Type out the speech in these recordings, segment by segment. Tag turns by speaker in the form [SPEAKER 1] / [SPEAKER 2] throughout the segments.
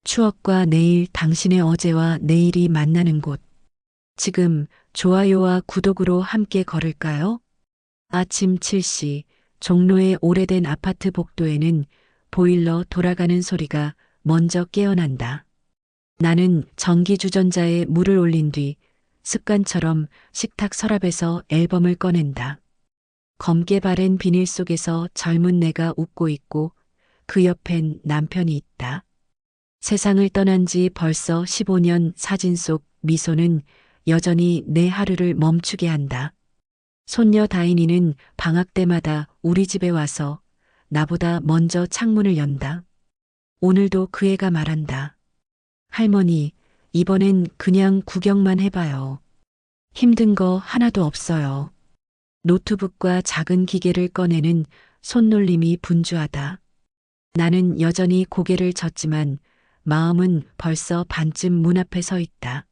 [SPEAKER 1] 추억과 내일, 당신의 어제와 내일이 만나는 곳. 지금 좋아요와 구독으로 함께 걸을까요? 아침 7시 종로의 오래된 아파트 복도에는 보일러 돌아가는 소리가 먼저 깨어난다. 나는 전기주전자에 물을 올린 뒤 습관처럼 식탁 서랍에서 앨범을 꺼낸다. 검게 바랜 비닐 속에서 젊은 내가 웃고 있고 그 옆엔 남편이 있다. 세상을 떠난 지 벌써 15년 사진 속 미소는 여전히 내 하루를 멈추게 한다. 손녀 다인이는 방학 때마다 우리 집에 와서 나보다 먼저 창문을 연다. 오늘도 그 애가 말한다. 할머니, 이번엔 그냥 구경만 해봐요. 힘든 거 하나도 없어요. 노트북과 작은 기계를 꺼내는 손놀림이 분주하다. 나는 여전히 고개를 젓지만 마음은 벌써 반쯤 문 앞에 서 있다.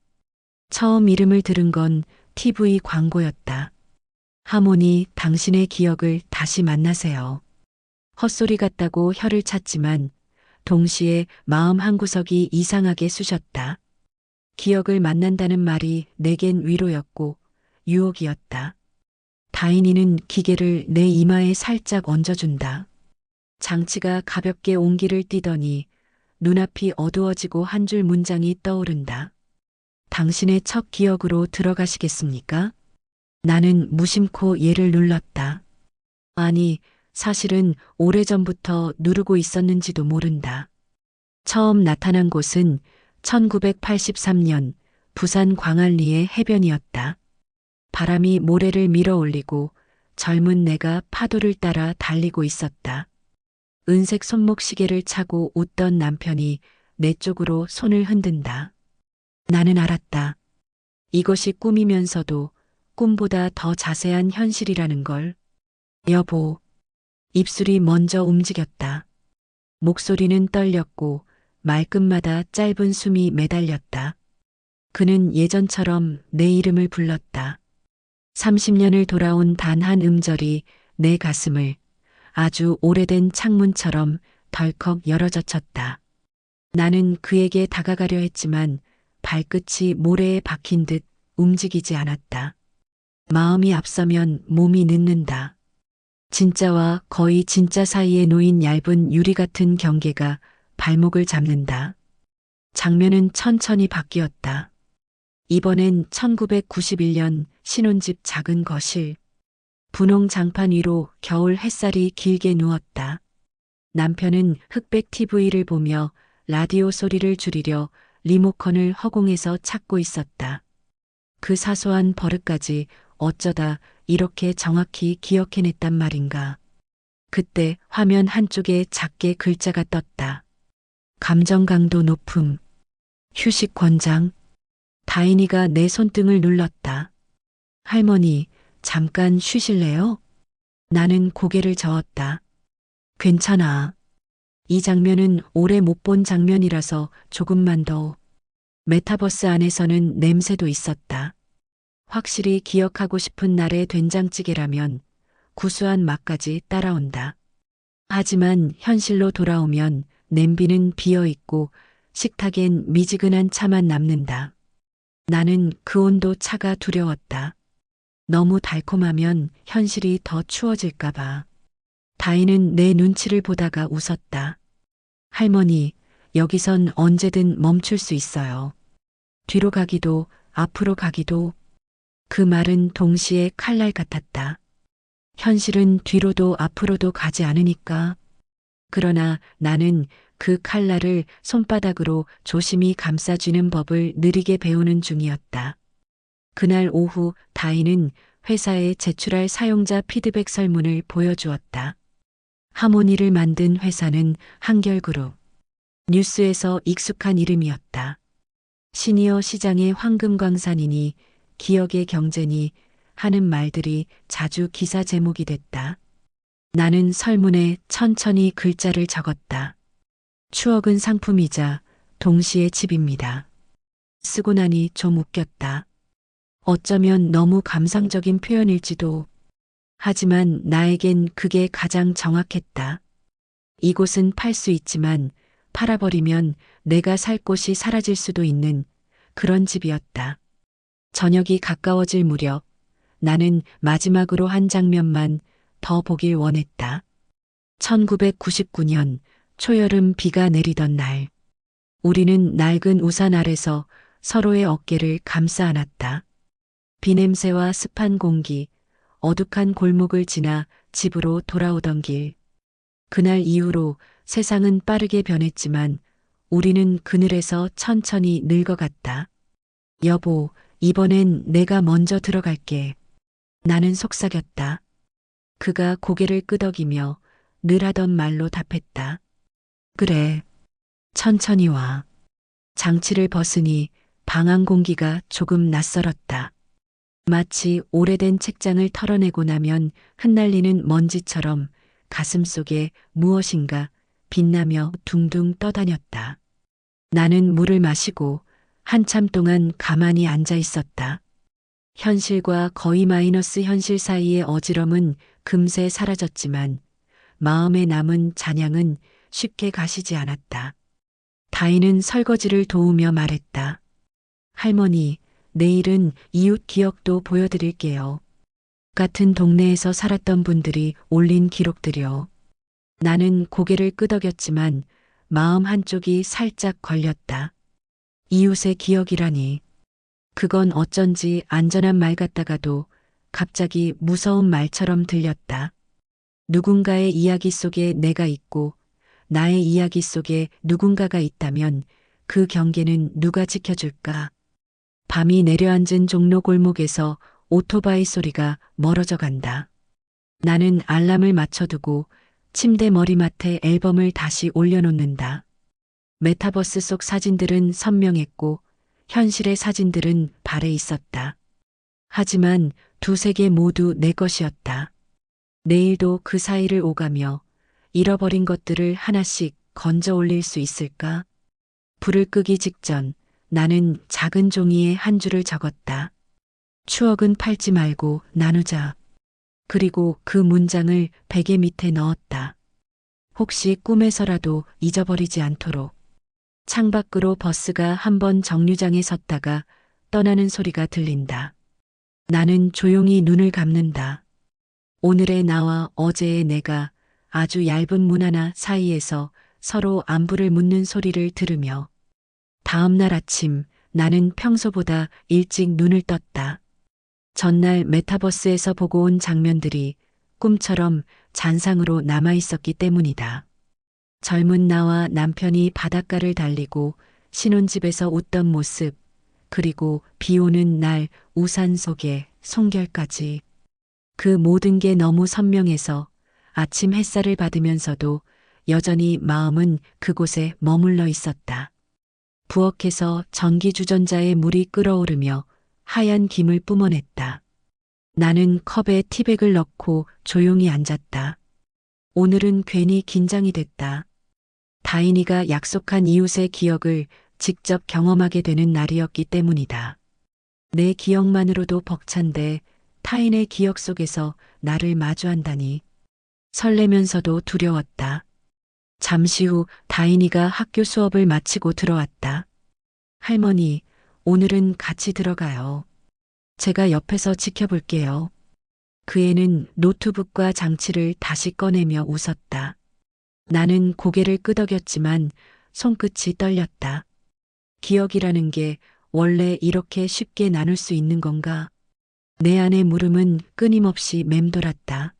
[SPEAKER 1] 처음 이름을 들은 건 TV 광고였다. 하모니, 당신의 기억을 다시 만나세요. 헛소리 같다고 혀를 찼지만 동시에 마음 한구석이 이상하게 쑤셨다. 기억을 만난다는 말이 내겐 위로였고 유혹이었다. 다인이는 기계를 내 이마에 살짝 얹어준다. 장치가 가볍게 온기를 띠더니 눈앞이 어두워지고 한 줄 문장이 떠오른다. 당신의 첫 기억으로 들어가시겠습니까? 나는 무심코 얘를 눌렀다. 아니, 사실은 오래전부터 누르고 있었는지도 모른다. 처음 나타난 곳은 1983년 부산 광안리의 해변이었다. 바람이 모래를 밀어 올리고 젊은 내가 파도를 따라 달리고 있었다. 은색 손목시계를 차고 웃던 남편이 내 쪽으로 손을 흔든다. 나는 알았다. 이것이 꿈이면서도 꿈보다 더 자세한 현실이라는 걸. 여보. 입술이 먼저 움직였다. 목소리는 떨렸고 말끝마다 짧은 숨이 매달렸다. 그는 예전처럼 내 이름을 불렀다. 30년을 돌아온 단 한 음절이 내 가슴을 아주 오래된 창문처럼 덜컥 열어젖혔다. 나는 그에게 다가가려 했지만 발끝이 모래에 박힌 듯 움직이지 않았다. 마음이 앞서면 몸이 늦는다. 진짜와 거의 진짜 사이에 놓인 얇은 유리 같은 경계가 발목을 잡는다. 장면은 천천히 바뀌었다. 이번엔 1991년 신혼집 작은 거실. 분홍 장판 위로 겨울 햇살이 길게 누웠다. 남편은 흑백 TV를 보며 라디오 소리를 줄이려 리모컨을 허공에서 찾고 있었다. 그 사소한 버릇까지 어쩌다 이렇게 정확히 기억해냈단 말인가. 그때 화면 한쪽에 작게 글자가 떴다. 감정 강도 높음. 휴식 권장. 다인이가 내 손등을 눌렀다. 할머니, 잠깐 쉬실래요? 나는 고개를 저었다. 괜찮아. 이 장면은 오래 못 본 장면이라서 조금만 더. 메타버스 안에서는 냄새도 있었다. 확실히 기억하고 싶은 날의 된장찌개라면 구수한 맛까지 따라온다. 하지만 현실로 돌아오면 냄비는 비어있고 식탁엔 미지근한 차만 남는다. 나는 그 온도 차가 두려웠다. 너무 달콤하면 현실이 더 추워질까봐. 다인은 내 눈치를 보다가 웃었다. 할머니, 여기선 언제든 멈출 수 있어요. 뒤로 가기도, 앞으로 가기도. 그 말은 동시에 칼날 같았다. 현실은 뒤로도 앞으로도 가지 않으니까. 그러나 나는 그 칼날을 손바닥으로 조심히 감싸쥐는 법을 느리게 배우는 중이었다. 그날 오후 다인은 회사에 제출할 사용자 피드백 설문을 보여주었다. 하모니를 만든 회사는 한결그룹. 뉴스에서 익숙한 이름이었다. 시니어 시장의 황금광산이니 기억의 경제니 하는 말들이 자주 기사 제목이 됐다. 나는 설문에 천천히 글자를 적었다. 추억은 상품이자 동시에 칩입니다. 쓰고 나니 좀 웃겼다. 어쩌면 너무 감상적인 표현일지도. 하지만 나에겐 그게 가장 정확했다. 이곳은 팔 수 있지만 팔아버리면 내가 살 곳이 사라질 수도 있는 그런 집이었다. 저녁이 가까워질 무렵 나는 마지막으로 한 장면만 더 보길 원했다. 1999년 초여름 비가 내리던 날, 우리는 낡은 우산 아래서 서로의 어깨를 감싸 안았다. 비냄새와 습한 공기, 어둑한 골목을 지나 집으로 돌아오던 길. 그날 이후로 세상은 빠르게 변했지만 우리는 그늘에서 천천히 늙어갔다. 여보, 이번엔 내가 먼저 들어갈게. 나는 속삭였다. 그가 고개를 끄덕이며 늘 하던 말로 답했다. 그래, 천천히 와. 장치를 벗으니 방안 공기가 조금 낯설었다. 마치 오래된 책장을 털어내고 나면 흩날리는 먼지처럼 가슴속에 무엇인가 빛나며 둥둥 떠다녔다. 나는 물을 마시고 한참 동안 가만히 앉아 있었다. 현실과 거의 마이너스 현실 사이의 어지럼은 금세 사라졌지만 마음에 남은 잔향은 쉽게 가시지 않았다. 다인은 설거지를 도우며 말했다. 할머니, 내일은 이웃 기억도 보여드릴게요. 같은 동네에서 살았던 분들이 올린 기록들이요. 나는 고개를 끄덕였지만 마음 한쪽이 살짝 걸렸다. 이웃의 기억이라니. 그건 어쩐지 안전한 말 같다가도 갑자기 무서운 말처럼 들렸다. 누군가의 이야기 속에 내가 있고 나의 이야기 속에 누군가가 있다면 그 경계는 누가 지켜줄까? 밤이 내려앉은 종로 골목에서 오토바이 소리가 멀어져 간다. 나는 알람을 맞춰두고 침대 머리맡에 앨범을 다시 올려놓는다. 메타버스 속 사진들은 선명했고 현실의 사진들은 발에 있었다. 하지만 두 세계 모두 내 것이었다. 내일도 그 사이를 오가며 잃어버린 것들을 하나씩 건져 올릴 수 있을까? 불을 끄기 직전 나는 작은 종이에 한 줄을 적었다. 추억은 팔지 말고 나누자. 그리고 그 문장을 베개 밑에 넣었다. 혹시 꿈에서라도 잊어버리지 않도록. 창밖으로 버스가 한 번 정류장에 섰다가 떠나는 소리가 들린다. 나는 조용히 눈을 감는다. 오늘의 나와 어제의 내가 아주 얇은 문 하나 사이에서 서로 안부를 묻는 소리를 들으며 다음 날 아침 나는 평소보다 일찍 눈을 떴다. 전날 메타버스에서 보고 온 장면들이 꿈처럼 잔상으로 남아 있었기 때문이다. 젊은 나와 남편이 바닷가를 달리고 신혼집에서 웃던 모습, 그리고 비 오는 날 우산 속에 송결까지. 그 모든 게 너무 선명해서 아침 햇살을 받으면서도 여전히 마음은 그곳에 머물러 있었다. 부엌에서 전기주전자에 물이 끓어오르며 하얀 김을 뿜어냈다. 나는 컵에 티백을 넣고 조용히 앉았다. 오늘은 괜히 긴장이 됐다. 다인이가 약속한 이웃의 기억을 직접 경험하게 되는 날이었기 때문이다. 내 기억만으로도 벅찬데 타인의 기억 속에서 나를 마주한다니. 설레면서도 두려웠다. 잠시 후 다인이가 학교 수업을 마치고 들어왔다. 할머니, 오늘은 같이 들어가요. 제가 옆에서 지켜볼게요. 그 애는 노트북과 장치를 다시 꺼내며 웃었다. 나는 고개를 끄덕였지만 손끝이 떨렸다. 기억이라는 게 원래 이렇게 쉽게 나눌 수 있는 건가? 내 안의 물음은 끊임없이 맴돌았다.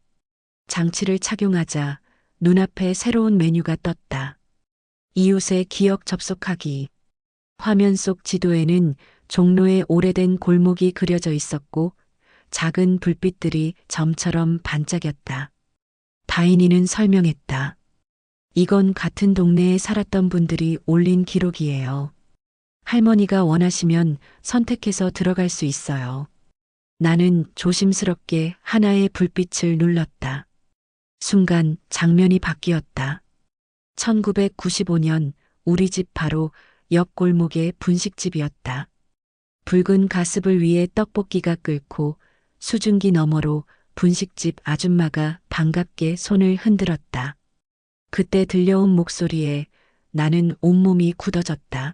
[SPEAKER 1] 장치를 착용하자 눈앞에 새로운 메뉴가 떴다. 이웃의 기억 접속하기. 화면 속 지도에는 종로의 오래된 골목이 그려져 있었고 작은 불빛들이 점처럼 반짝였다. 다인이는 설명했다. 이건 같은 동네에 살았던 분들이 올린 기록이에요. 할머니가 원하시면 선택해서 들어갈 수 있어요. 나는 조심스럽게 하나의 불빛을 눌렀다. 순간 장면이 바뀌었다. 1995년 우리 집 바로 옆 골목의 분식집이었다. 붉은 가스불 위에 떡볶이가 끓고 수증기 너머로 분식집 아줌마가 반갑게 손을 흔들었다. 그때 들려온 목소리에 나는 온몸이 굳어졌다.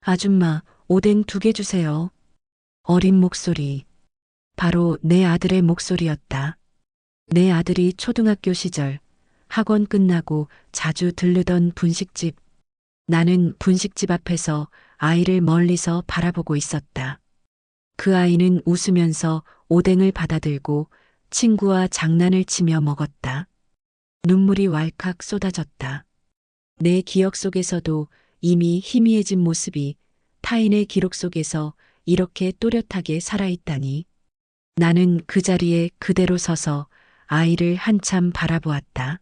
[SPEAKER 1] 아줌마, 오뎅 2개 주세요. 어린 목소리. 바로 내 아들의 목소리였다. 내 아들이 초등학교 시절 학원 끝나고 자주 들르던 분식집. 나는 분식집 앞에서 아이를 멀리서 바라보고 있었다. 그 아이는 웃으면서 오뎅을 받아들고 친구와 장난을 치며 먹었다. 눈물이 왈칵 쏟아졌다. 내 기억 속에서도 이미 희미해진 모습이 타인의 기록 속에서 이렇게 또렷하게 살아있다니. 나는 그 자리에 그대로 서서 아이를 한참 바라보았다.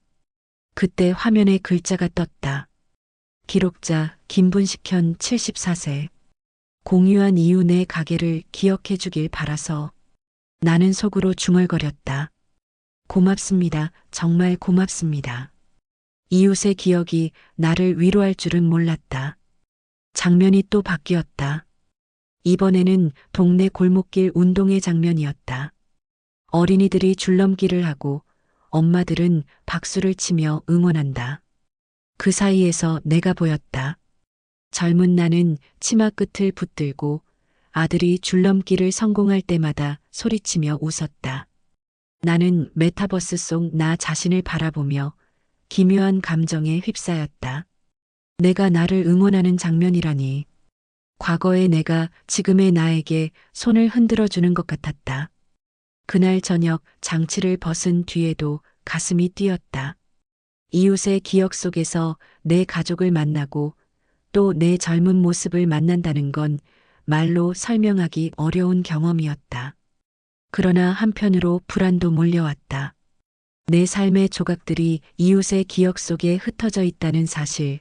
[SPEAKER 1] 그때 화면에 글자가 떴다. 기록자 김분식현 74세. 공유한 이유 내 가게를 기억해 주길 바라서. 나는 속으로 중얼거렸다. 고맙습니다. 정말 고맙습니다. 이웃의 기억이 나를 위로할 줄은 몰랐다. 장면이 또 바뀌었다. 이번에는 동네 골목길 운동회 장면이었다. 어린이들이 줄넘기를 하고 엄마들은 박수를 치며 응원한다. 그 사이에서 내가 보였다. 젊은 나는 치마 끝을 붙들고 아들이 줄넘기를 성공할 때마다 소리치며 웃었다. 나는 메타버스 속 나 자신을 바라보며 기묘한 감정에 휩싸였다. 내가 나를 응원하는 장면이라니. 과거의 내가 지금의 나에게 손을 흔들어 주는 것 같았다. 그날 저녁 장치를 벗은 뒤에도 가슴이 뛰었다. 이웃의 기억 속에서 내 가족을 만나고 또 내 젊은 모습을 만난다는 건 말로 설명하기 어려운 경험이었다. 그러나 한편으로 불안도 몰려왔다. 내 삶의 조각들이 이웃의 기억 속에 흩어져 있다는 사실,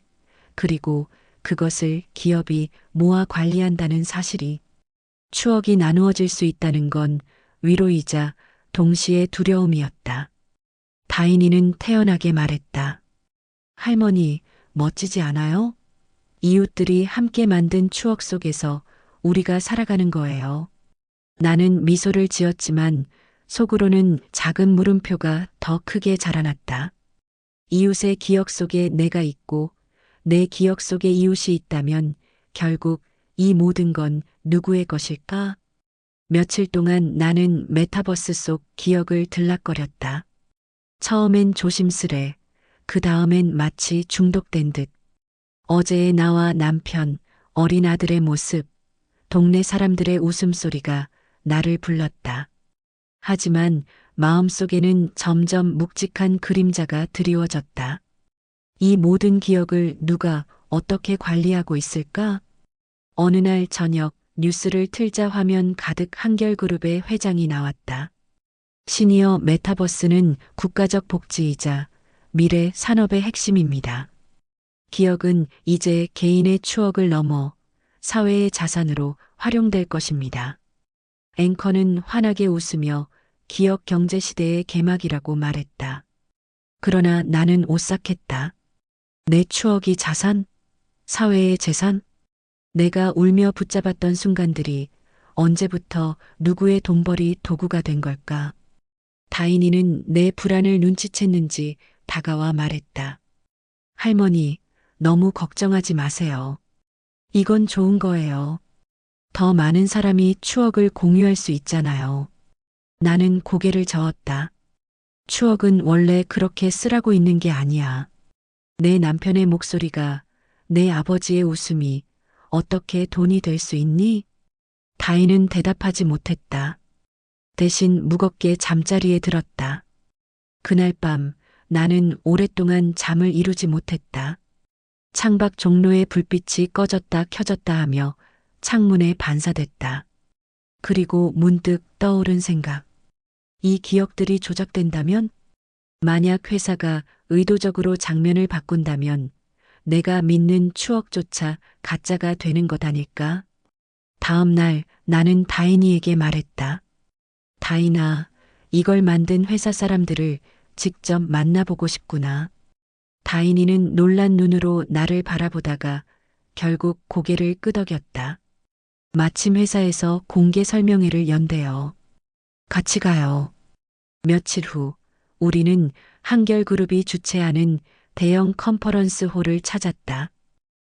[SPEAKER 1] 그리고 그것을 기업이 모아 관리한다는 사실이. 추억이 나누어질 수 있다는 건 위로이자 동시에 두려움이었다. 다인이는 태연하게 말했다. 할머니, 멋지지 않아요? 이웃들이 함께 만든 추억 속에서 우리가 살아가는 거예요. 나는 미소를 지었지만 속으로는 작은 물음표가 더 크게 자라났다. 이웃의 기억 속에 내가 있고 내 기억 속에 이웃이 있다면 결국 이 모든 건 누구의 것일까? 며칠 동안 나는 메타버스 속 기억을 들락거렸다. 처음엔 조심스레, 그 다음엔 마치 중독된 듯. 어제의 나와 남편, 어린 아들의 모습, 동네 사람들의 웃음소리가 나를 불렀다. 하지만 마음속에는 점점 묵직한 그림자가 드리워졌다. 이 모든 기억을 누가 어떻게 관리하고 있을까? 어느 날 저녁 뉴스를 틀자 화면 가득 한결그룹의 회장이 나왔다. 시니어 메타버스는 국가적 복지이자 미래 산업의 핵심입니다. 기억은 이제 개인의 추억을 넘어 사회의 자산으로 활용될 것입니다. 앵커는 환하게 웃으며 기억 경제 시대의 개막이라고 말했다. 그러나 나는 오싹했다. 내 추억이 자산? 사회의 재산? 내가 울며 붙잡았던 순간들이 언제부터 누구의 돈벌이 도구가 된 걸까? 다인이는 내 불안을 눈치챘는지 다가와 말했다. 할머니, 너무 걱정하지 마세요. 이건 좋은 거예요. 더 많은 사람이 추억을 공유할 수 있잖아요. 나는 고개를 저었다. 추억은 원래 그렇게 쓰라고 있는 게 아니야. 내 남편의 목소리가, 내 아버지의 웃음이 어떻게 돈이 될 수 있니? 다인은 대답하지 못했다. 대신 무겁게 잠자리에 들었다. 그날 밤 나는 오랫동안 잠을 이루지 못했다. 창밖 종로의 불빛이 꺼졌다 켜졌다 하며 창문에 반사됐다. 그리고 문득 떠오른 생각. 이 기억들이 조작된다면? 만약 회사가 의도적으로 장면을 바꾼다면 내가 믿는 추억조차 가짜가 되는 것 아닐까? 다음 날 나는 다인이에게 말했다. 다인아, 이걸 만든 회사 사람들을 직접 만나보고 싶구나. 다인이는 놀란 눈으로 나를 바라보다가 결국 고개를 끄덕였다. 마침 회사에서 공개 설명회를 연대요. 같이 가요. 며칠 후 우리는 한결그룹이 주최하는 대형 컨퍼런스 홀을 찾았다.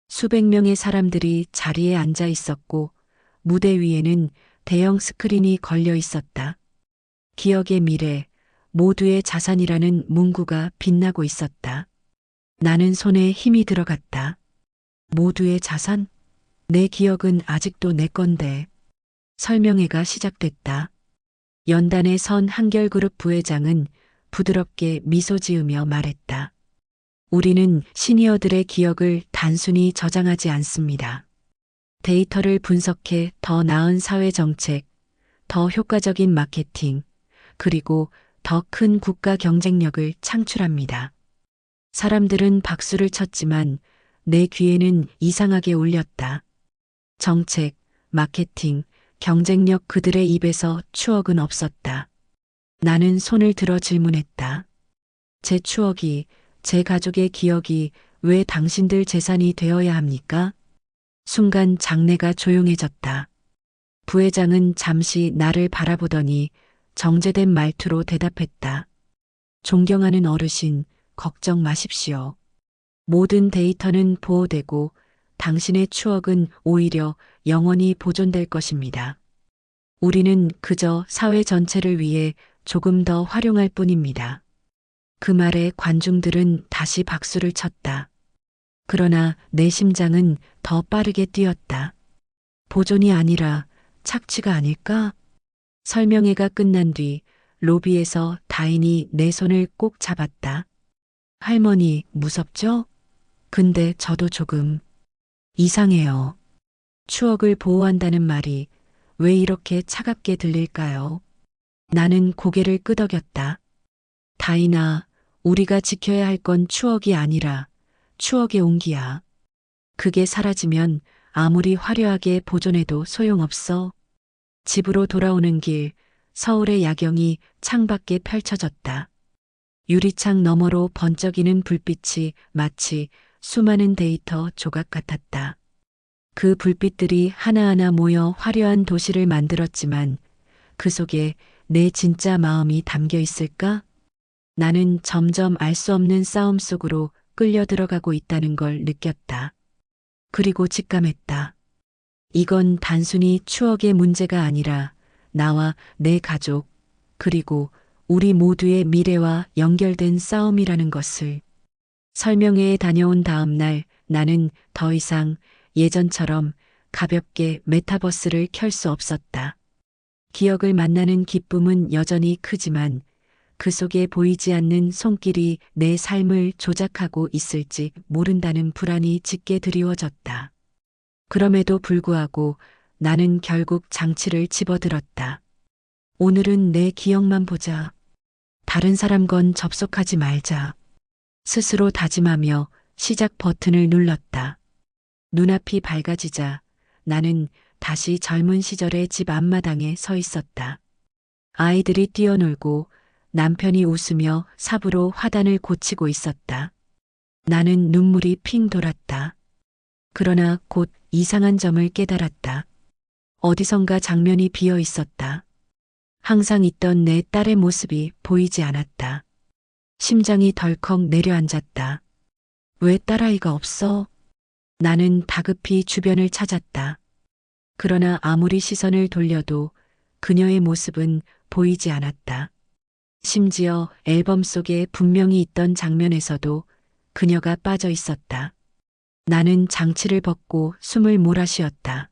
[SPEAKER 1] 수백 명의 사람들이 자리에 앉아 있었고 무대 위에는 대형 스크린이 걸려 있었다. 기억의 미래, 모두의 자산이라는 문구가 빛나고 있었다. 나는 손에 힘이 들어갔다. 모두의 자산? 내 기억은 아직도 내 건데. 설명회가 시작됐다. 연단의 선 한결그룹 부회장은 부드럽게 미소 지으며 말했다. 우리는 시니어들의 기억을 단순히 저장하지 않습니다. 데이터를 분석해 더 나은 사회 정책, 더 효과적인 마케팅, 그리고 더 큰 국가 경쟁력을 창출합니다. 사람들은 박수를 쳤지만 내 귀에는 이상하게 울렸다. 정책, 마케팅, 경쟁력 그들의 입에서 추억은 없었다. 나는 손을 들어 질문했다. 제 추억이, 제 가족의 기억이 왜 당신들 재산이 되어야 합니까? 순간 장내가 조용해졌다. 부회장은 잠시 나를 바라보더니 정제된 말투로 대답했다. 존경하는 어르신, 걱정 마십시오. 모든 데이터는 보호되고 당신의 추억은 오히려 영원히 보존될 것입니다. 우리는 그저 사회 전체를 위해 조금 더 활용할 뿐입니다. 그 말에 관중들은 다시 박수를 쳤다. 그러나 내 심장은 더 빠르게 뛰었다. 보존이 아니라 착취가 아닐까? 설명회가 끝난 뒤 로비에서 다인이 내 손을 꼭 잡았다. 할머니, 무섭죠? 근데 저도 조금 이상해요. 추억을 보호한다는 말이 왜 이렇게 차갑게 들릴까요? 나는 고개를 끄덕였다. 다인아, 우리가 지켜야 할 건 추억이 아니라 추억의 온기야. 그게 사라지면 아무리 화려하게 보존해도 소용없어. 집으로 돌아오는 길, 서울의 야경이 창밖에 펼쳐졌다. 유리창 너머로 번쩍이는 불빛이 마치 수많은 데이터 조각 같았다. 그 불빛들이 하나하나 모여 화려한 도시를 만들었지만 그 속에 내 진짜 마음이 담겨 있을까? 나는 점점 알 수 없는 싸움 속으로 끌려 들어가고 있다는 걸 느꼈다. 그리고 직감했다. 이건 단순히 추억의 문제가 아니라 나와 내 가족, 그리고 우리 모두의 미래와 연결된 싸움이라는 것을. 설명회에 다녀온 다음 날 나는 더 이상 예전처럼 가볍게 메타버스를 켤 수 없었다. 기억을 만나는 기쁨은 여전히 크지만 그 속에 보이지 않는 손길이 내 삶을 조작하고 있을지 모른다는 불안이 짙게 드리워졌다. 그럼에도 불구하고 나는 결국 장치를 집어들었다. 오늘은 내 기억만 보자. 다른 사람 건 접속하지 말자. 스스로 다짐하며 시작 버튼을 눌렀다. 눈앞이 밝아지자 나는 다시 젊은 시절의 집 앞마당에 서 있었다. 아이들이 뛰어놀고 남편이 웃으며 삽으로 화단을 고치고 있었다. 나는 눈물이 핑 돌았다. 그러나 곧 이상한 점을 깨달았다. 어디선가 장면이 비어 있었다. 항상 있던 내 딸의 모습이 보이지 않았다. 심장이 덜컥 내려앉았다. 왜 딸아이가 없어? 나는 다급히 주변을 찾았다. 그러나 아무리 시선을 돌려도 그녀의 모습은 보이지 않았다. 심지어 앨범 속에 분명히 있던 장면에서도 그녀가 빠져 있었다. 나는 장치를 벗고 숨을 몰아쉬었다.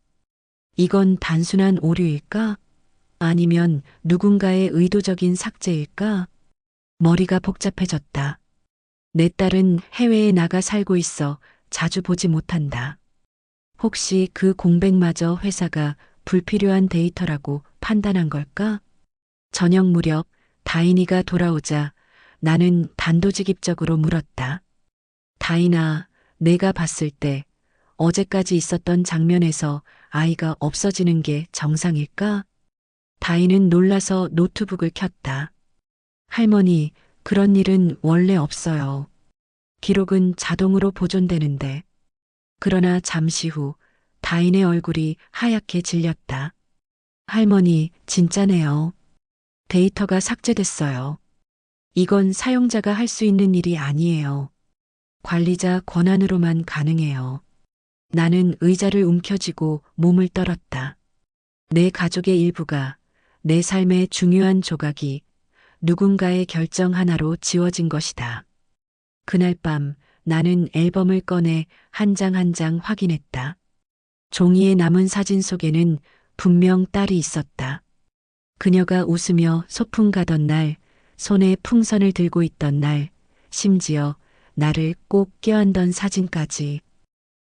[SPEAKER 1] 이건 단순한 오류일까? 아니면 누군가의 의도적인 삭제일까? 머리가 복잡해졌다. 내 딸은 해외에 나가 살고 있어 자주 보지 못한다. 혹시 그 공백마저 회사가 불필요한 데이터라고 판단한 걸까? 저녁 무렵 다인이가 돌아오자 나는 단도직입적으로 물었다. 다인아, 내가 봤을 때 어제까지 있었던 장면에서 아이가 없어지는 게 정상일까? 다인은 놀라서 노트북을 켰다. 할머니, 그런 일은 원래 없어요. 기록은 자동으로 보존되는데. 그러나 잠시 후 다인의 얼굴이 하얗게 질렸다. 할머니, 진짜네요. 데이터가 삭제됐어요. 이건 사용자가 할 수 있는 일이 아니에요. 관리자 권한으로만 가능해요. 나는 의자를 움켜쥐고 몸을 떨었다. 내 가족의 일부가, 내 삶의 중요한 조각이 누군가의 결정 하나로 지워진 것이다. 그날 밤 나는 앨범을 꺼내 한 장 한 장 확인했다. 종이에 남은 사진 속에는 분명 딸이 있었다. 그녀가 웃으며 소풍 가던 날, 손에 풍선을 들고 있던 날, 심지어 나를 꼭 껴안던 사진까지.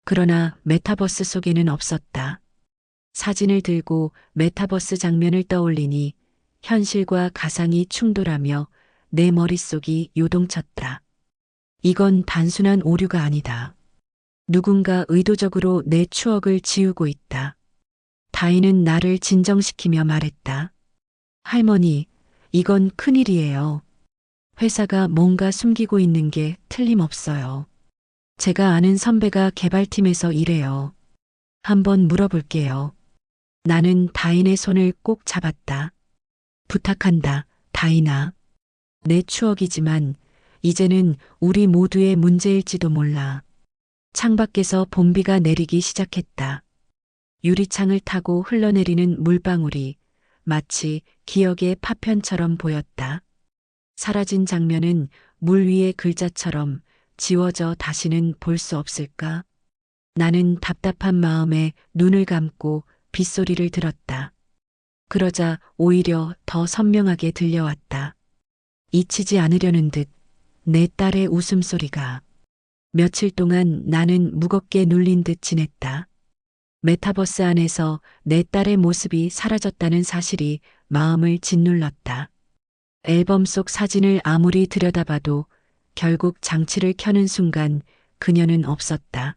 [SPEAKER 1] 그러나 메타버스 속에는 없었다. 사진을 들고 메타버스 장면을 떠올리니 현실과 가상이 충돌하며 내 머릿속이 요동쳤다. 이건 단순한 오류가 아니다. 누군가 의도적으로 내 추억을 지우고 있다. 다인은 나를 진정시키며 말했다. 할머니, 이건 큰일이에요. 회사가 뭔가 숨기고 있는 게 틀림없어요. 제가 아는 선배가 개발팀에서 일해요. 한번 물어볼게요. 나는 다인의 손을 꼭 잡았다. 부탁한다, 다인아. 내 추억이지만 이제는 우리 모두의 문제일지도 몰라. 창밖에서 봄비가 내리기 시작했다. 유리창을 타고 흘러내리는 물방울이 마치 기억의 파편처럼 보였다. 사라진 장면은 물 위의 글자처럼 지워져 다시는 볼 수 없을까? 나는 답답한 마음에 눈을 감고 빗소리를 들었다. 그러자 오히려 더 선명하게 들려왔다. 잊히지 않으려는 듯 내 딸의 웃음소리가. 며칠 동안 나는 무겁게 눌린 듯 지냈다. 메타버스 안에서 내 딸의 모습이 사라졌다는 사실이 마음을 짓눌렀다. 앨범 속 사진을 아무리 들여다봐도 결국 장치를 켜는 순간 그녀는 없었다.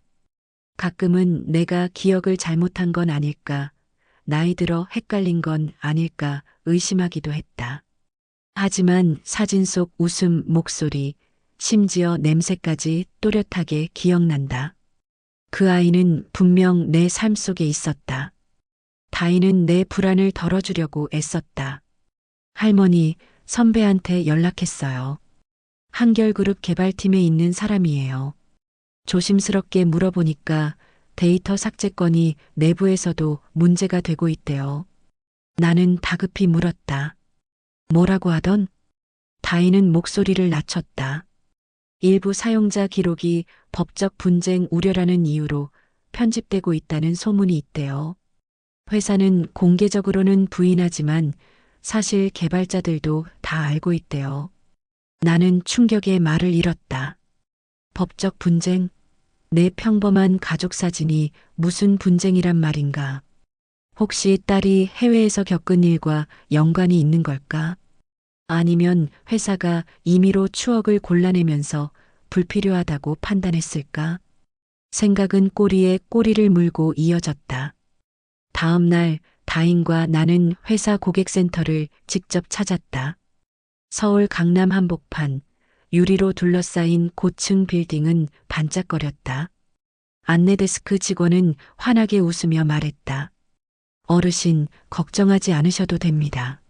[SPEAKER 1] 가끔은 내가 기억을 잘못한 건 아닐까, 나이 들어 헷갈린 건 아닐까 의심하기도 했다. 하지만 사진 속 웃음, 목소리, 심지어 냄새까지 또렷하게 기억난다. 그 아이는 분명 내 삶 속에 있었다. 다인은 내 불안을 덜어주려고 애썼다. 할머니, 선배한테 연락했어요. 한결그룹 개발팀에 있는 사람이에요. 조심스럽게 물어보니까 데이터 삭제건이 내부에서도 문제가 되고 있대요. 나는 다급히 물었다. 뭐라고 하던? 다인은 목소리를 낮췄다. 일부 사용자 기록이 법적 분쟁 우려라는 이유로 편집되고 있다는 소문이 있대요. 회사는 공개적으로는 부인하지만 사실 개발자들도 다 알고 있대요. 나는 충격의 말을 잃었다. 법적 분쟁? 내 평범한 가족 사진이 무슨 분쟁이란 말인가? 혹시 딸이 해외에서 겪은 일과 연관이 있는 걸까? 아니면 회사가 임의로 추억을 골라내면서 불필요하다고 판단했을까? 생각은 꼬리에 꼬리를 물고 이어졌다. 다음 날 다인과 나는 회사 고객센터를 직접 찾았다. 서울 강남 한복판, 유리로 둘러싸인 고층 빌딩은 반짝거렸다. 안내데스크 직원은 환하게 웃으며 말했다. 어르신, 걱정하지 않으셔도 됩니다.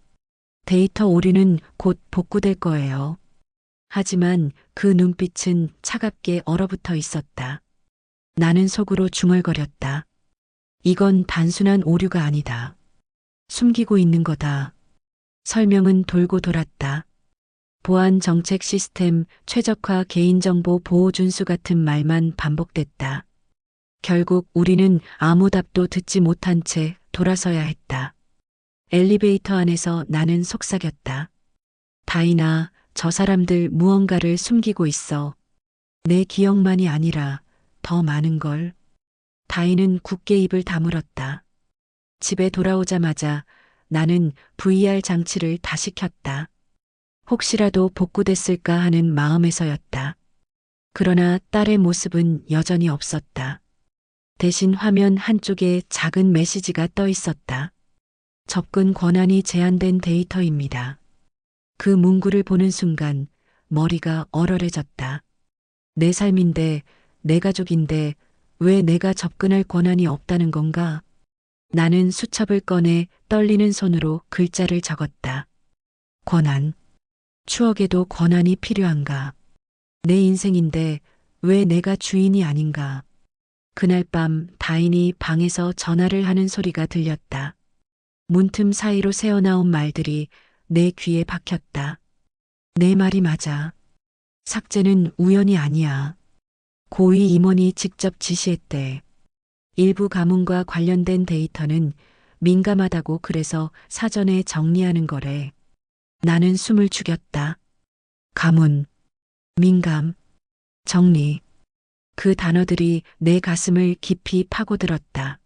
[SPEAKER 1] 데이터 오류는 곧 복구될 거예요. 하지만 그 눈빛은 차갑게 얼어붙어 있었다. 나는 속으로 중얼거렸다. 이건 단순한 오류가 아니다. 숨기고 있는 거다. 설명은 돌고 돌았다. 보안 정책 시스템 최적화 개인정보 보호 준수 같은 말만 반복됐다. 결국 우리는 아무 답도 듣지 못한 채 돌아서야 했다. 엘리베이터 안에서 나는 속삭였다. 다인아, 저 사람들 무언가를 숨기고 있어. 내 기억만이 아니라 더 많은 걸. 다인은 굳게 입을 다물었다. 집에 돌아오자마자 나는 VR 장치를 다시 켰다. 혹시라도 복구됐을까 하는 마음에서였다. 그러나 딸의 모습은 여전히 없었다. 대신 화면 한쪽에 작은 메시지가 떠 있었다. 접근 권한이 제한된 데이터입니다. 그 문구를 보는 순간 머리가 얼얼해졌다. 내 삶인데, 내 가족인데 왜 내가 접근할 권한이 없다는 건가? 나는 수첩을 꺼내 떨리는 손으로 글자를 적었다. 권한. 추억에도 권한이 필요한가? 내 인생인데 왜 내가 주인이 아닌가? 그날 밤 다인이 방에서 전화를 하는 소리가 들렸다. 문틈 사이로 새어나온 말들이 내 귀에 박혔다. 내 말이 맞아. 삭제는 우연이 아니야. 고위 임원이 직접 지시했대. 일부 가문과 관련된 데이터는 민감하다고 그래서 사전에 정리하는 거래. 나는 숨을 죽였다. 가문, 민감, 정리. 그 단어들이 내 가슴을 깊이 파고들었다.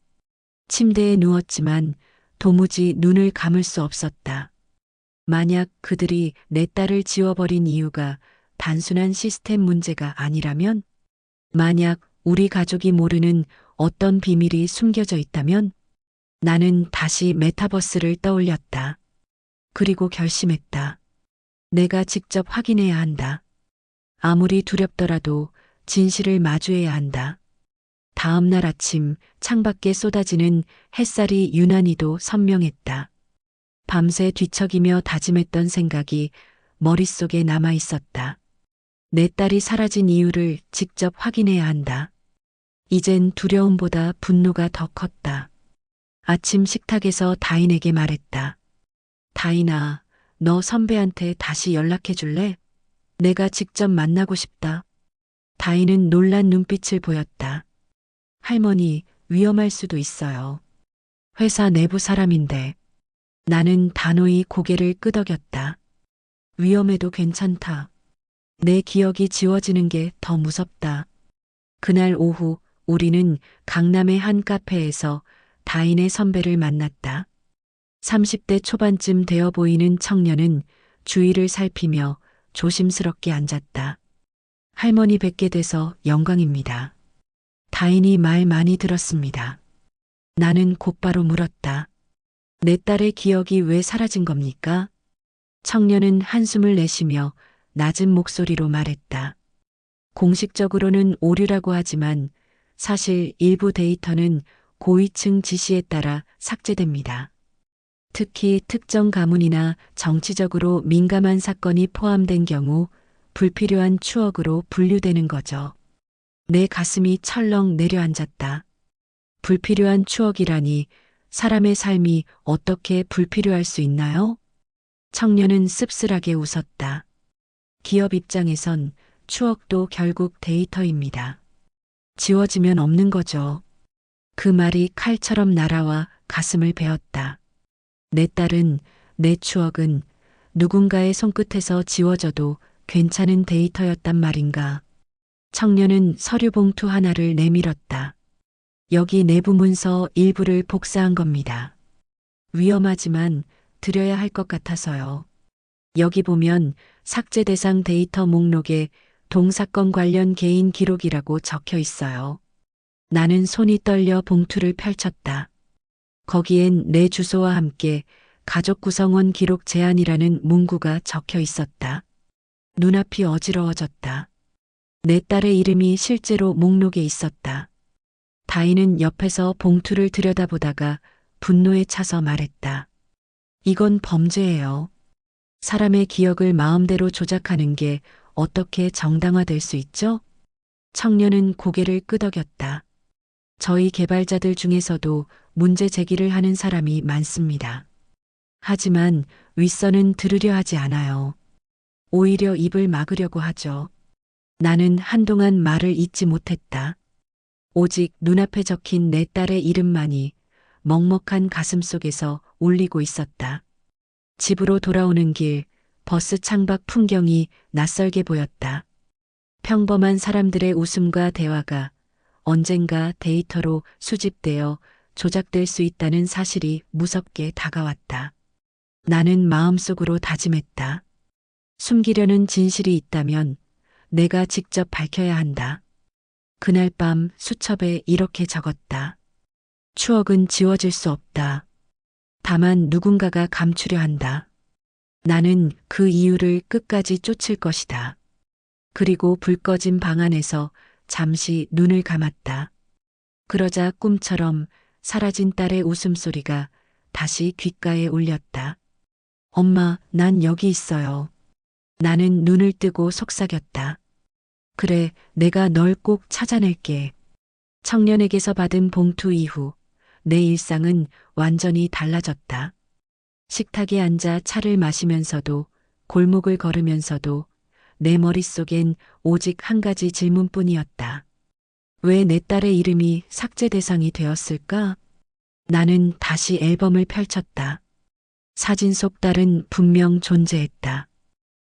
[SPEAKER 1] 침대에 누웠지만 도무지 눈을 감을 수 없었다. 만약 그들이 내 딸을 지워버린 이유가 단순한 시스템 문제가 아니라면, 만약 우리 가족이 모르는 어떤 비밀이 숨겨져 있다면, 나는 다시 메타버스를 떠올렸다. 그리고 결심했다. 내가 직접 확인해야 한다. 아무리 두렵더라도 진실을 마주해야 한다. 다음 날 아침 창밖에 쏟아지는 햇살이 유난히도 선명했다. 밤새 뒤척이며 다짐했던 생각이 머릿속에 남아 있었다. 내 딸이 사라진 이유를 직접 확인해야 한다. 이젠 두려움보다 분노가 더 컸다. 아침 식탁에서 다인에게 말했다. 다인아, 너 선배한테 다시 연락해 줄래? 내가 직접 만나고 싶다. 다인은 놀란 눈빛을 보였다. 할머니, 위험할 수도 있어요. 회사 내부 사람인데. 나는 단호히 고개를 끄덕였다. 위험해도 괜찮다. 내 기억이 지워지는 게 더 무섭다. 그날 오후 우리는 강남의 한 카페에서 다인의 선배를 만났다. 30대 초반쯤 되어 보이는 청년은 주위를 살피며 조심스럽게 앉았다. 할머니 뵙게 돼서 영광입니다. 다인이 말 많이 들었습니다. 나는 곧바로 물었다. 내 딸의 기억이 왜 사라진 겁니까? 청년은 한숨을 내쉬며 낮은 목소리로 말했다. 공식적으로는 오류라고 하지만 사실 일부 데이터는 고위층 지시에 따라 삭제됩니다. 특히 특정 가문이나 정치적으로 민감한 사건이 포함된 경우 불필요한 추억으로 분류되는 거죠. 내 가슴이 철렁 내려앉았다. 불필요한 추억이라니 사람의 삶이 어떻게 불필요할 수 있나요? 청년은 씁쓸하게 웃었다. 기업 입장에선 추억도 결국 데이터입니다. 지워지면 없는 거죠. 그 말이 칼처럼 날아와 가슴을 베었다. 내 딸은, 내 추억은 누군가의 손끝에서 지워져도 괜찮은 데이터였단 말인가. 청년은 서류 봉투 하나를 내밀었다. 여기 내부 문서 일부를 복사한 겁니다. 위험하지만 드려야 할 것 같아서요. 여기 보면 삭제 대상 데이터 목록에 동사건 관련 개인 기록이라고 적혀 있어요. 나는 손이 떨려 봉투를 펼쳤다. 거기엔 내 주소와 함께 가족 구성원 기록 제한이라는 문구가 적혀 있었다. 눈앞이 어지러워졌다. 내 딸의 이름이 실제로 목록에 있었다. 다인은 옆에서 봉투를 들여다보다가 분노에 차서 말했다. 이건 범죄예요. 사람의 기억을 마음대로 조작하는 게 어떻게 정당화될 수 있죠? 청년은 고개를 끄덕였다. 저희 개발자들 중에서도 문제 제기를 하는 사람이 많습니다. 하지만 윗선은 들으려 하지 않아요. 오히려 입을 막으려고 하죠. 나는 한동안 말을 잇지 못했다. 오직 눈앞에 적힌 내 딸의 이름만이 먹먹한 가슴 속에서 울리고 있었다. 집으로 돌아오는 길, 버스 창밖 풍경이 낯설게 보였다. 평범한 사람들의 웃음과 대화가 언젠가 데이터로 수집되어 조작될 수 있다는 사실이 무섭게 다가왔다. 나는 마음속으로 다짐했다. 숨기려는 진실이 있다면 내가 직접 밝혀야 한다. 그날 밤 수첩에 이렇게 적었다. 추억은 지워질 수 없다. 다만 누군가가 감추려 한다. 나는 그 이유를 끝까지 쫓을 것이다. 그리고 불 꺼진 방 안에서 잠시 눈을 감았다. 그러자 꿈처럼 사라진 딸의 웃음소리가 다시 귓가에 울렸다. 엄마, 난 여기 있어요. 나는 눈을 뜨고 속삭였다. 그래, 내가 널 꼭 찾아낼게. 청년에게서 받은 봉투 이후 내 일상은 완전히 달라졌다. 식탁에 앉아 차를 마시면서도 골목을 걸으면서도 내 머릿속엔 오직 한 가지 질문뿐이었다. 왜 내 딸의 이름이 삭제 대상이 되었을까? 나는 다시 앨범을 펼쳤다. 사진 속 딸은 분명 존재했다.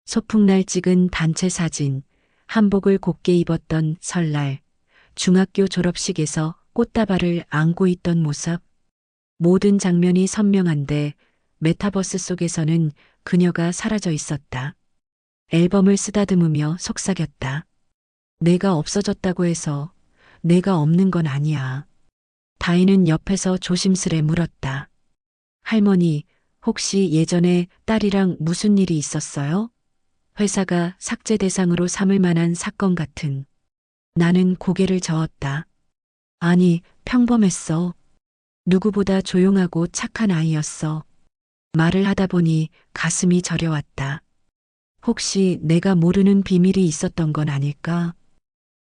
[SPEAKER 1] 소풍날 찍은 단체 사진, 한복을 곱게 입었던 설날, 중학교 졸업식에서 꽃다발을 안고 있던 모습. 모든 장면이 선명한데 메타버스 속에서는 그녀가 사라져 있었다. 앨범을 쓰다듬으며 속삭였다. 내가 없어졌다고 해서 내가 없는 건 아니야. 다인은 옆에서 조심스레 물었다. 할머니, 혹시 예전에 딸이랑 무슨 일이 있었어요? 회사가 삭제 대상으로 삼을 만한 사건 같은. 나는 고개를 저었다. 아니, 평범했어. 누구보다 조용하고 착한 아이였어. 말을 하다 보니 가슴이 저려왔다. 혹시 내가 모르는 비밀이 있었던 건 아닐까?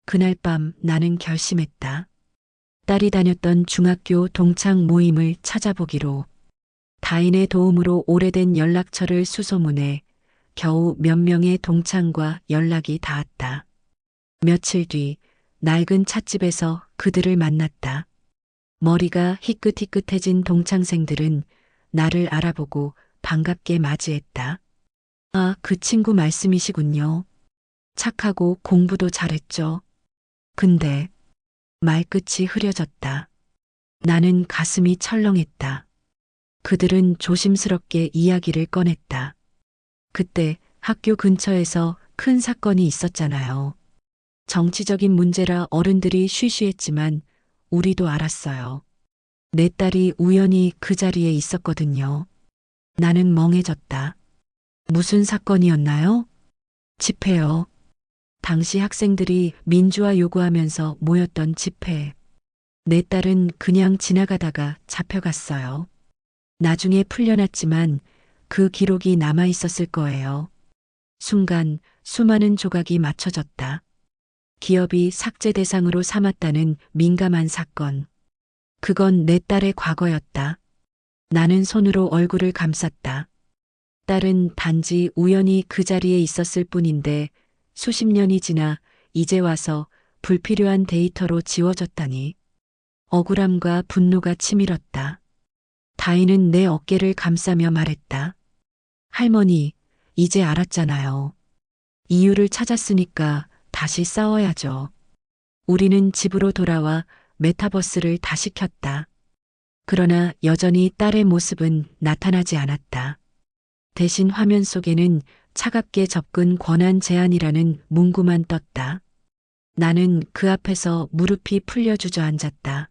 [SPEAKER 1] 그날 밤 나는 결심했다. 딸이 다녔던 중학교 동창 모임을 찾아보기로. 다인의 도움으로 오래된 연락처를 수소문해 겨우 몇 명의 동창과 연락이 닿았다. 며칠 뒤 낡은 찻집에서 그들을 만났다. 머리가 희끗희끗해진 동창생들은 나를 알아보고 반갑게 맞이했다. 아, 그 친구 말씀이시군요. 착하고 공부도 잘했죠. 근데 말끝이 흐려졌다. 나는 가슴이 철렁했다. 그들은 조심스럽게 이야기를 꺼냈다. 그때 학교 근처에서 큰 사건이 있었잖아요. 정치적인 문제라 어른들이 쉬쉬했지만 우리도 알았어요. 내 딸이 우연히 그 자리에 있었거든요. 나는 멍해졌다. 무슨 사건이었나요? 집회요. 당시 학생들이 민주화 요구하면서 모였던 집회. 내 딸은 그냥 지나가다가 잡혀갔어요. 나중에 풀려났지만 그 기록이 남아 있었을 거예요. 순간 수많은 조각이 맞춰졌다. 기업이 삭제 대상으로 삼았다는 민감한 사건. 그건 내 딸의 과거였다. 나는 손으로 얼굴을 감쌌다. 딸은 단지 우연히 그 자리에 있었을 뿐인데 수십 년이 지나 이제 와서 불필요한 데이터로 지워졌다니. 억울함과 분노가 치밀었다. 다인은 내 어깨를 감싸며 말했다. 할머니, 이제 알았잖아요. 이유를 찾았으니까 다시 싸워야죠. 우리는 집으로 돌아와 메타버스를 다시 켰다. 그러나 여전히 딸의 모습은 나타나지 않았다. 대신 화면 속에는 차갑게 접근 권한 제한이라는 문구만 떴다. 나는 그 앞에서 무릎이 풀려 주저앉았다.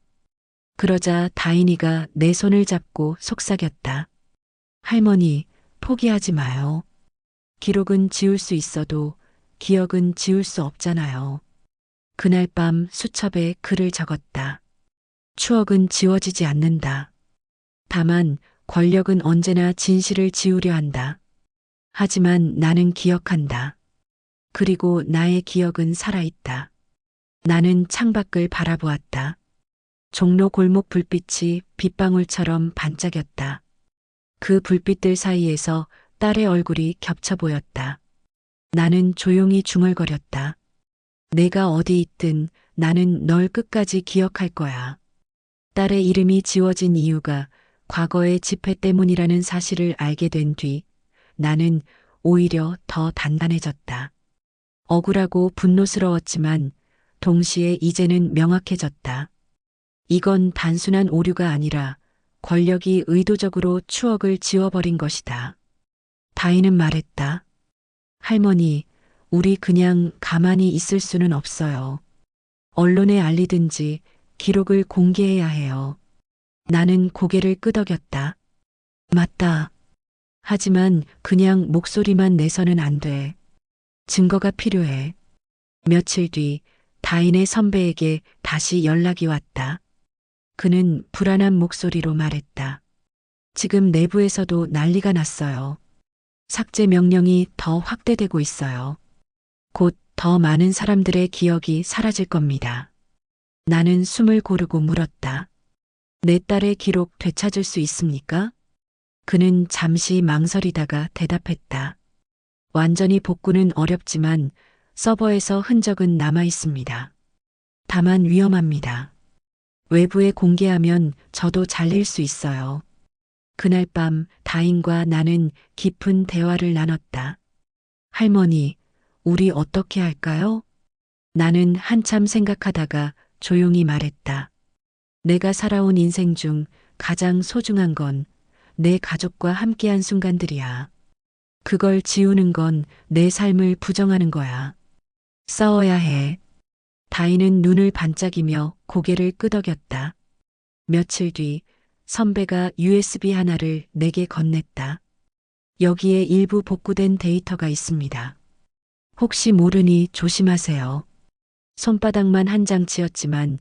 [SPEAKER 1] 그러자 다인이가 내 손을 잡고 속삭였다. 할머니, 포기하지 마요. 기록은 지울 수 있어도 기억은 지울 수 없잖아요. 그날 밤 수첩에 글을 적었다. 추억은 지워지지 않는다. 다만 권력은 언제나 진실을 지우려 한다. 하지만 나는 기억한다. 그리고 나의 기억은 살아있다. 나는 창밖을 바라보았다. 종로 골목 불빛이 빗방울처럼 반짝였다. 그 불빛들 사이에서 딸의 얼굴이 겹쳐 보였다. 나는 조용히 중얼거렸다. 내가 어디 있든 나는 널 끝까지 기억할 거야. 딸의 이름이 지워진 이유가 과거의 집회 때문이라는 사실을 알게 된 뒤 나는 오히려 더 단단해졌다. 억울하고 분노스러웠지만 동시에 이제는 명확해졌다. 이건 단순한 오류가 아니라 권력이 의도적으로 추억을 지워버린 것이다. 다인은 말했다. 할머니, 우리 그냥 가만히 있을 수는 없어요. 언론에 알리든지 기록을 공개해야 해요. 나는 고개를 끄덕였다. 맞다. 하지만 그냥 목소리만 내서는 안 돼. 증거가 필요해. 며칠 뒤 다인의 선배에게 다시 연락이 왔다. 그는 불안한 목소리로 말했다. 지금 내부에서도 난리가 났어요. 삭제 명령이 더 확대되고 있어요. 곧 더 많은 사람들의 기억이 사라질 겁니다. 나는 숨을 고르고 물었다. 내 딸의 기록 되찾을 수 있습니까? 그는 잠시 망설이다가 대답했다. 완전히 복구는 어렵지만 서버에서 흔적은 남아 있습니다. 다만 위험합니다. 외부에 공개하면 저도 잘릴 수 있어요. 그날 밤 다인과 나는 깊은 대화를 나눴다. 할머니, 우리 어떻게 할까요? 나는 한참 생각하다가 조용히 말했다. 내가 살아온 인생 중 가장 소중한 건 내 가족과 함께한 순간들이야. 그걸 지우는 건 내 삶을 부정하는 거야. 싸워야 해. 다인은 눈을 반짝이며 고개를 끄덕였다. 며칠 뒤 선배가 USB 하나를 내게 건넸다. 여기에 일부 복구된 데이터가 있습니다. 혹시 모르니 조심하세요. 손바닥만 한 장치였지만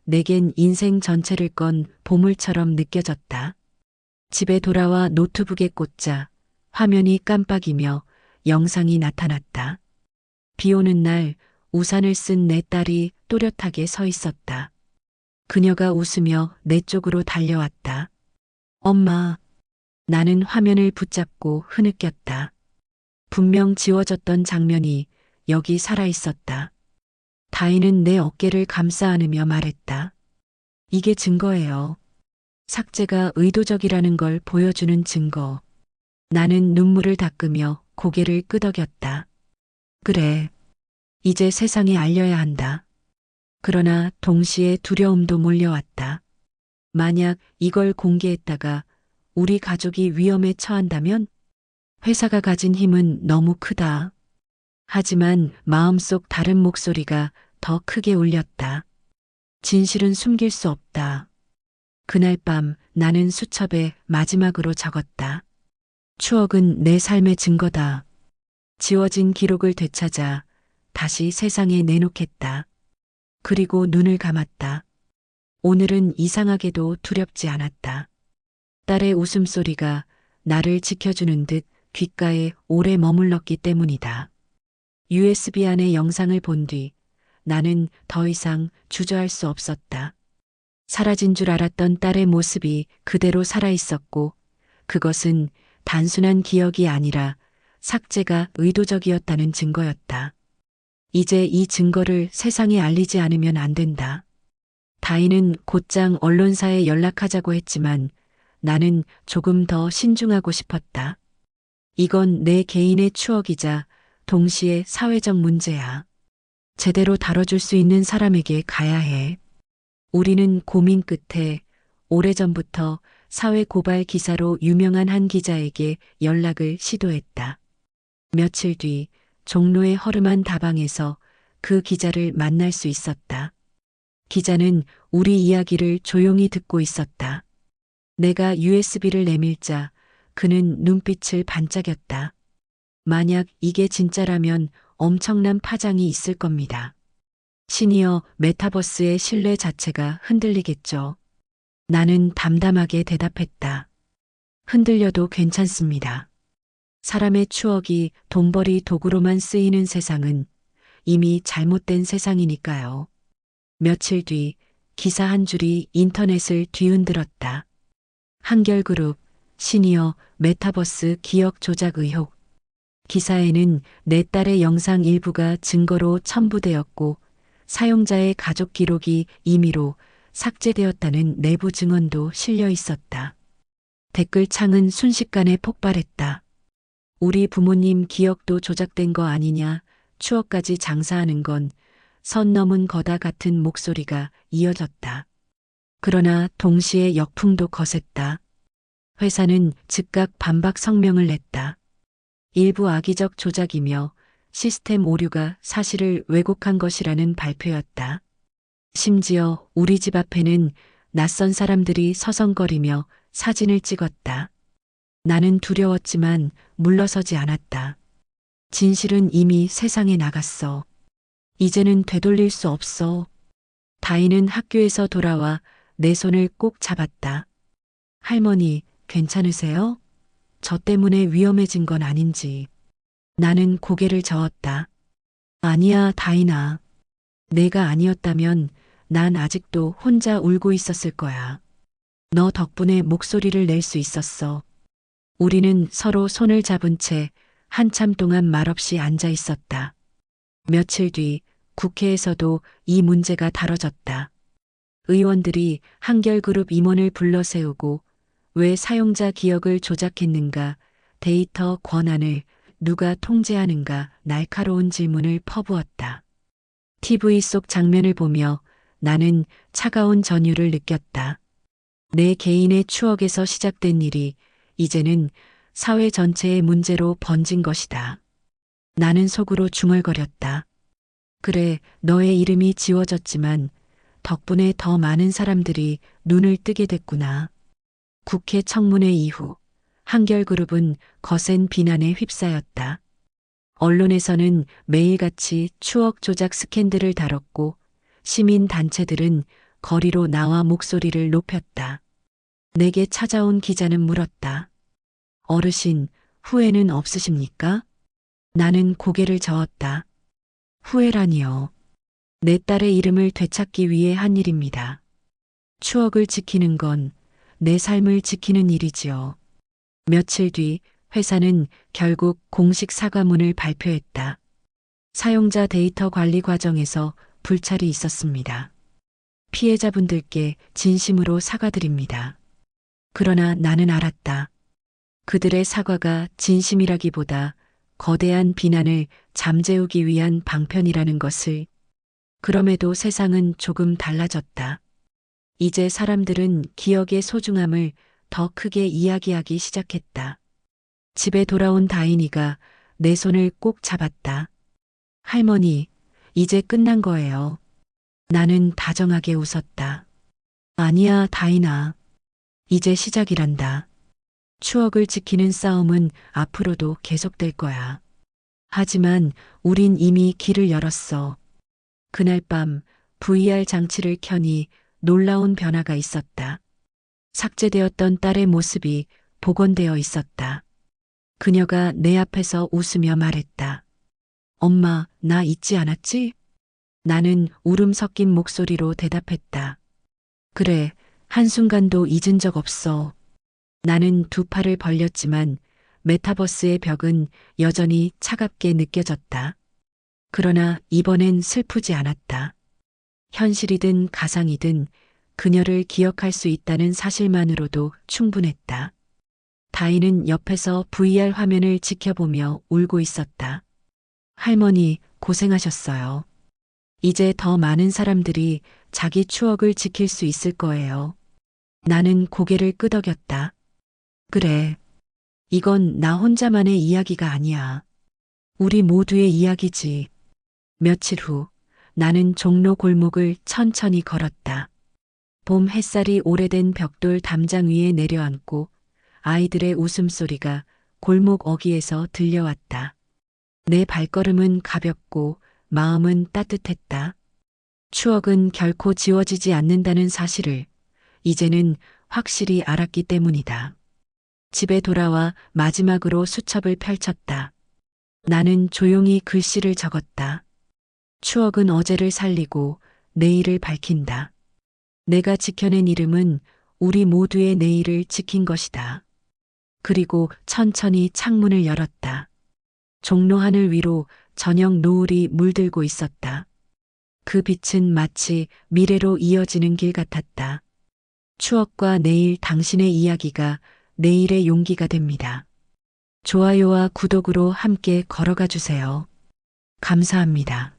[SPEAKER 1] 내겐 인생 전체를 건 보물처럼 느껴졌다. 집에 돌아와 노트북에 꽂자 화면이 깜빡이며 영상이 나타났다. 비 오는 날 우산을 쓴 내 딸이 또렷하게 서 있었다. 그녀가 웃으며 내 쪽으로 달려왔다. 엄마. 나는 화면을 붙잡고 흐느꼈다. 분명 지워졌던 장면이 여기 살아 있었다. 다인은 내 어깨를 감싸 안으며 말했다. 이게 증거예요. 삭제가 의도적이라는 걸 보여주는 증거. 나는 눈물을 닦으며 고개를 끄덕였다. 그래. 이제 세상에 알려야 한다. 그러나 동시에 두려움도 몰려왔다. 만약 이걸 공개했다가 우리 가족이 위험에 처한다면? 회사가 가진 힘은 너무 크다. 하지만 마음속 다른 목소리가 더 크게 울렸다. 진실은 숨길 수 없다. 그날 밤 나는 수첩에 마지막으로 적었다. 추억은 내 삶의 증거다. 지워진 기록을 되찾아 다시 세상에 내놓겠다. 그리고 눈을 감았다. 오늘은 이상하게도 두렵지 않았다. 딸의 웃음소리가 나를 지켜주는 듯 귓가에 오래 머물렀기 때문이다. USB 안의 영상을 본 뒤 나는 더 이상 주저할 수 없었다. 사라진 줄 알았던 딸의 모습이 그대로 살아있었고 그것은 단순한 기억이 아니라 삭제가 의도적이었다는 증거였다. 이제 이 증거를 세상에 알리지 않으면 안 된다. 다인은 곧장 언론사에 연락하자고 했지만 나는 조금 더 신중하고 싶었다. 이건 내 개인의 추억이자 동시에 사회적 문제야. 제대로 다뤄줄 수 있는 사람에게 가야 해. 우리는 고민 끝에 오래전부터 사회 고발 기사로 유명한 한 기자에게 연락을 시도했다. 며칠 뒤 종로의 허름한 다방에서 그 기자를 만날 수 있었다. 기자는 우리 이야기를 조용히 듣고 있었다. 내가 USB를 내밀자 그는 눈빛을 반짝였다. 만약 이게 진짜라면 엄청난 파장이 있을 겁니다. 시니어 메타버스의 신뢰 자체가 흔들리겠죠. 나는 담담하게 대답했다. 흔들려도 괜찮습니다. 사람의 추억이 돈벌이 도구로만 쓰이는 세상은 이미 잘못된 세상이니까요. 며칠 뒤 기사 한 줄이 인터넷을 뒤흔들었다. 한결그룹 시니어 메타버스 기억 조작 의혹. 기사에는 내 딸의 영상 일부가 증거로 첨부되었고 사용자의 가족 기록이 임의로 삭제되었다는 내부 증언도 실려 있었다. 댓글창은 순식간에 폭발했다. 우리 부모님 기억도 조작된 거 아니냐, 추억까지 장사하는 건 선 넘은 거다 같은 목소리가 이어졌다. 그러나 동시에 역풍도 거셌다. 회사는 즉각 반박 성명을 냈다. 일부 악의적 조작이며 시스템 오류가 사실을 왜곡한 것이라는 발표였다. 심지어 우리 집 앞에는 낯선 사람들이 서성거리며 사진을 찍었다. 나는 두려웠지만 물러서지 않았다. 진실은 이미 세상에 나갔어. 이제는 되돌릴 수 없어. 다인은 학교에서 돌아와 내 손을 꼭 잡았다. 할머니, 괜찮으세요? 저 때문에 위험해진 건 아닌지. 나는 고개를 저었다. 아니야, 다인아. 내가 아니었다면 난 아직도 혼자 울고 있었을 거야. 너 덕분에 목소리를 낼 수 있었어. 우리는 서로 손을 잡은 채 한참 동안 말없이 앉아 있었다. 며칠 뒤 국회에서도 이 문제가 다뤄졌다. 의원들이 한결그룹 임원을 불러 세우고 왜 사용자 기억을 조작했는가, 데이터 권한을 누가 통제하는가 날카로운 질문을 퍼부었다. TV 속 장면을 보며 나는 차가운 전율을 느꼈다. 내 개인의 추억에서 시작된 일이 이제는 사회 전체의 문제로 번진 것이다. 나는 속으로 중얼거렸다. 그래, 너의 이름이 지워졌지만 덕분에 더 많은 사람들이 눈을 뜨게 됐구나. 국회 청문회 이후 한결그룹은 거센 비난에 휩싸였다. 언론에서는 매일같이 추억 조작 스캔들을 다뤘고 시민 단체들은 거리로 나와 목소리를 높였다. 내게 찾아온 기자는 물었다. 어르신, 후회는 없으십니까? 나는 고개를 저었다. 후회라니요. 내 딸의 이름을 되찾기 위해 한 일입니다. 추억을 지키는 건 내 삶을 지키는 일이지요. 며칠 뒤 회사는 결국 공식 사과문을 발표했다. 사용자 데이터 관리 과정에서 불찰이 있었습니다. 피해자분들께 진심으로 사과드립니다. 그러나 나는 알았다. 그들의 사과가 진심이라기보다 거대한 비난을 잠재우기 위한 방편이라는 것을. 그럼에도 세상은 조금 달라졌다. 이제 사람들은 기억의 소중함을 더 크게 이야기하기 시작했다. 집에 돌아온 다인이가 내 손을 꼭 잡았다. 할머니, 이제 끝난 거예요. 나는 다정하게 웃었다. 아니야, 다인아. 이제 시작이란다. 추억을 지키는 싸움은 앞으로도 계속될 거야. 하지만 우린 이미 길을 열었어. 그날 밤 VR 장치를 켜니 놀라운 변화가 있었다. 삭제되었던 딸의 모습이 복원되어 있었다. 그녀가 내 앞에서 웃으며 말했다. 엄마, 나 잊지 않았지? 나는 울음 섞인 목소리로 대답했다. 그래, 한순간도 잊은 적 없어. 나는 두 팔을 벌렸지만 메타버스의 벽은 여전히 차갑게 느껴졌다. 그러나 이번엔 슬프지 않았다. 현실이든 가상이든 그녀를 기억할 수 있다는 사실만으로도 충분했다. 다인은 옆에서 VR 화면을 지켜보며 울고 있었다. 할머니, 고생하셨어요. 이제 더 많은 사람들이 자기 추억을 지킬 수 있을 거예요. 나는 고개를 끄덕였다. 그래. 이건 나 혼자만의 이야기가 아니야. 우리 모두의 이야기지. 며칠 후 나는 종로 골목을 천천히 걸었다. 봄 햇살이 오래된 벽돌 담장 위에 내려앉고 아이들의 웃음소리가 골목 어귀에서 들려왔다. 내 발걸음은 가볍고 마음은 따뜻했다. 추억은 결코 지워지지 않는다는 사실을 이제는 확실히 알았기 때문이다. 집에 돌아와 마지막으로 수첩을 펼쳤다. 나는 조용히 글씨를 적었다. 추억은 어제를 살리고 내일을 밝힌다. 내가 지켜낸 이름은 우리 모두의 내일을 지킨 것이다. 그리고 천천히 창문을 열었다. 종로 하늘 위로 저녁 노을이 물들고 있었다. 그 빛은 마치 미래로 이어지는 길 같았다. 추억과 내일 당신의 이야기가 내일의 용기가 됩니다. 좋아요와 구독으로 함께 걸어가 주세요. 감사합니다.